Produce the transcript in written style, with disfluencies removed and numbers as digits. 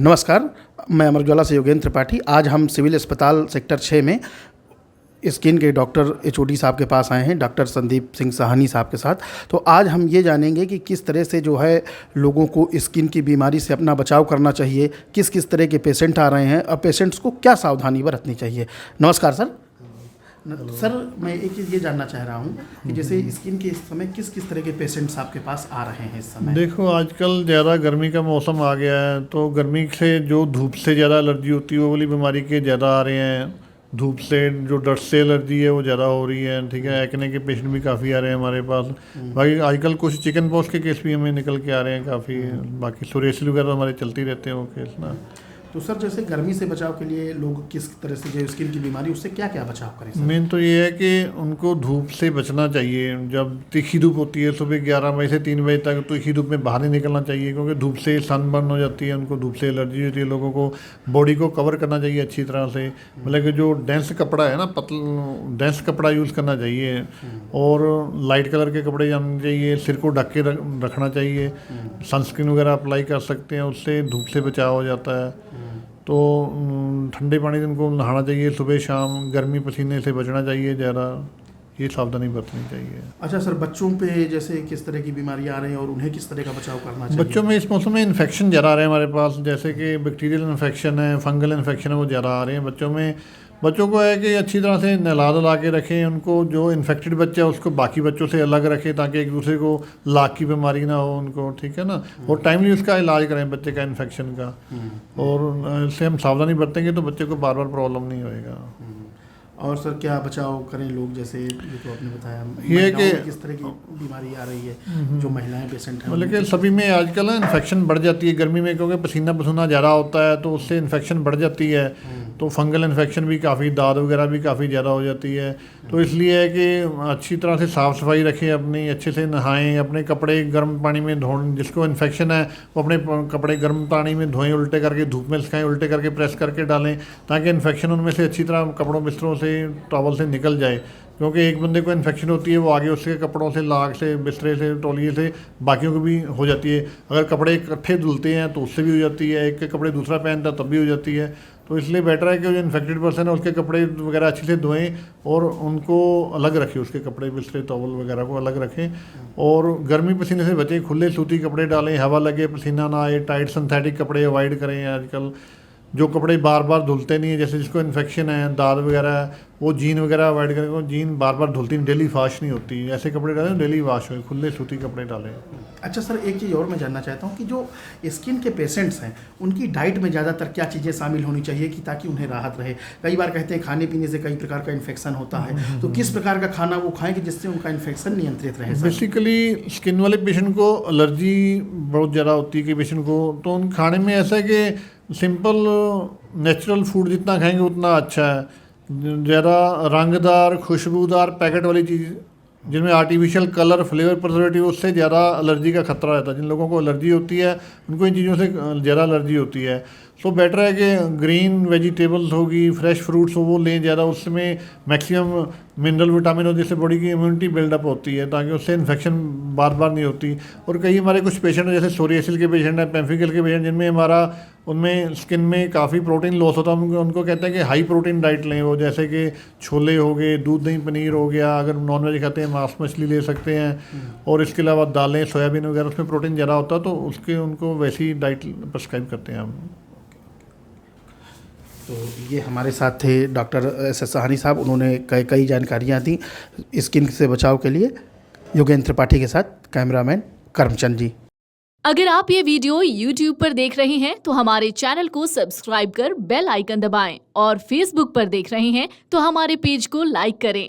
नमस्कार, मैं अमर उजाला से योगेंद्र त्रिपाठी। आज हम सिविल अस्पताल सेक्टर 6 में स्किन के डॉक्टर एचओडी साहब के पास आए हैं, डॉक्टर संदीप सिंह साहनी साहब के साथ। तो आज हम ये जानेंगे कि किस तरह से जो है लोगों को स्किन की बीमारी से अपना बचाव करना चाहिए, किस किस तरह के पेशेंट आ रहे हैं और पेशेंट्स को क्या सावधानी बरतनी चाहिए। नमस्कार सर। सर, मैं एक चीज़ ये जानना चाह रहा हूँ कि जैसे स्किन के इस समय किस किस तरह के पेशेंट्स आपके पास आ रहे हैं इस समय? देखो, आजकल ज़्यादा गर्मी का मौसम आ गया है, तो गर्मी से जो धूप से ज़्यादा एलर्जी होती है वो वाली बीमारी के ज़्यादा आ रहे हैं। धूप से जो डस्ट से एलर्जी है वो ज़्यादा हो रही है, ठीक है। एक्ने के पेशेंट भी काफ़ी आ रहे हैं हमारे पास। बाकी आजकल कुछ चिकन पॉक्स के केस भी हमें निकल के आ रहे हैं काफ़ी। बाकी सोरियासिस वगैरह हमारे चलती रहते हैं वो केस ना। तो सर, जैसे गर्मी से बचाव के लिए लोग किस तरह से जो स्किन की बीमारी उससे क्या क्या बचाव करें सर? मेन तो ये है कि उनको धूप से बचना चाहिए। जब तीखी धूप होती है सुबह 11 बजे से 3 बजे तक, तो तीखी धूप में बाहर नहीं निकलना चाहिए, क्योंकि धूप से सनबर्न हो जाती है, उनको धूप से एलर्जी होती है। लोगों को बॉडी को कवर करना चाहिए अच्छी तरह से, मतलब कि जो डेंस कपड़ा है ना, डेंस कपड़ा यूज़ करना चाहिए और लाइट कलर के कपड़े जाने चाहिए। सिर को ढक के रखना चाहिए। सनस्क्रीन वगैरह अप्लाई कर सकते हैं, उससे धूप से बचाव हो जाता है। तो ठंडे पानी से उनको नहाना चाहिए सुबह शाम। गर्मी पसीने से बचना चाहिए ज़्यादा, ये सावधानी बरतनी चाहिए। अच्छा सर, बच्चों पे जैसे किस तरह की बीमारियां आ रही हैं और उन्हें किस तरह का बचाव करना चाहिए? बच्चों में इस मौसम में इन्फेक्शन ज़्यादा आ रहे हैं हमारे पास, जैसे कि बैक्टीरियल इन्फेक्शन है, फंगल इन्फेक्शन है, वो ज़्यादा आ रहे हैं बच्चों में। बच्चों को है कि अच्छी तरह से नहला धुला के रखें उनको। जो इन्फेक्टेड बच्चा है उसको बाकी बच्चों से अलग रखें, ताकि एक दूसरे को लाग की बीमारी ना हो उनको, ठीक है ना। और टाइमली उसका इलाज करें बच्चे का इन्फेक्शन का, और इससे हम सावधानी बरतेंगे तो बच्चे को बार बार प्रॉब्लम नहीं होएगा। और सर, क्या बचाव करें लोग, जैसे ये तो आपने बताया, ये कि किस तरह की बीमारी आ रही है जो महिलाएं पेशेंट हैं? मतलब कि सभी में आजकल ना इन्फेक्शन बढ़ जाती है गर्मी में, क्योंकि पसीना पसीना ज़्यादा होता है तो उससे इन्फेक्शन बढ़ जाती है। तो फंगल इन्फेक्शन भी काफ़ी, दाद वगैरह भी काफ़ी ज़्यादा हो जाती है। तो इसलिए है कि अच्छी तरह से साफ़ सफाई रखें अपनी, अच्छे से नहाएं, अपने कपड़े गर्म पानी में धोएं। जिसको इन्फेक्शन है वो अपने कपड़े गर्म पानी में धोएं, उल्टे करके धूप में सुखाएं, उल्टे करके प्रेस करके डालें, ताकि इन्फेक्शन उनमें से अच्छी तरह कपड़ों बिस्तरों से टॉवल से निकल जाए। क्योंकि एक बंदे को इन्फेक्शन होती है वो आगे उसके कपड़ों से, लाग से, बिस्तरे से, तौलिए से बाकियों को भी हो जाती है। अगर कपड़े इकट्ठे धुलते हैं तो उससे भी हो जाती है, एक के कपड़े दूसरा पहनता है तब भी हो जाती है। तो इसलिए बेटर है कि जो इन्फेक्टेड पर्सन है उसके कपड़े वगैरह अच्छे से धोएं और उनको अलग रखें, उसके कपड़े, बिस्तरे, टॉवल वगैरह को अलग रखें। और गर्मी पसीने से बचें, खुले सूती कपड़े डालें, हवा लगे, पसीना ना आए। टाइट सिंथेटिक कपड़े अवॉइड करें। आजकल जो कपड़े बार बार धुलते नहीं है, जैसे जिसको इन्फेक्शन है, दाद वगैरह है, वो जीन वगैरह अवॉइड करें, क्योंकि जीन बार बार धुलती नहीं, डेली वॉश नहीं होती। ऐसे कपड़े डालें डेली वॉश हो, खुले सूती कपड़े डालें। अच्छा सर, एक चीज़ और मैं जानना चाहता हूँ कि जो स्किन के पेशेंट्स हैं उनकी डाइट में ज़्यादातर क्या चीज़ें शामिल होनी चाहिए कि ताकि उन्हें राहत रहे? कई बार कहते हैं खाने पीने से कई प्रकार का इन्फेक्शन होता है, तो किस प्रकार का खाना वो खाएं कि जिससे उनका इन्फेक्शन नियंत्रित रहे? बेसिकली स्किन वाले पेशेंट को एलर्जी बहुत ज़्यादा होती है कि पेशेंट को, तो उन खाने में ऐसा है कि सिंपल नेचुरल फूड जितना खाएंगे उतना अच्छा है। ज़्यादा रंगदार, खुशबूदार, पैकेट वाली चीज़ जिनमें आर्टिफिशियल कलर, फ्लेवर, प्रिजर्वेटिव, उससे ज़्यादा एलर्जी का खतरा रहता है। जिन लोगों को एलर्जी होती है उनको इन चीज़ों से ज़्यादा एलर्जी होती है। सो बेटर है कि ग्रीन वेजिटेबल्स होगी, फ्रेश फ्रूट्स हो वो लें ज़्यादा, उसमें मैक्सिमम मिनरल विटामिन हो, जिससे बॉडी की इम्यूनिटी बिल्डअप होती है, ताकि उससे इन्फेक्शन बार बार नहीं होती। और कई हमारे कुछ पेशेंट हैं, जैसे सोरियासिस के पेशेंट हैं, पेम्फिकल के पेशेंट, जिनमें हमारा उनमें स्किन में काफ़ी प्रोटीन लॉस होता है। उनको कहते हैं कि हाई प्रोटीन डाइट लें वो, जैसे कि छोले हो गए, दूध दही पनीर हो गया। अगर नॉन वेज खाते हैं मांस मछली ले सकते हैं। और इसके अलावा दालें, सोयाबीन वगैरह, उसमें प्रोटीन ज़्यादा होता है, तो उसके उनको वैसी डाइट प्रिस्क्राइब करते हैं हम। तो ये हमारे साथ थे डॉक्टर एस साहनी साहब। उन्होंने कई जानकारियाँ दी स्किन से बचाव के लिए। योगेंद्र त्रिपाठी के साथ कैमरामैन करमचंद जी। अगर आप ये वीडियो YouTube पर देख रहे हैं तो हमारे चैनल को सब्सक्राइब कर बेल आइकन दबाएं, और Facebook पर देख रहे हैं तो हमारे पेज को लाइक करें।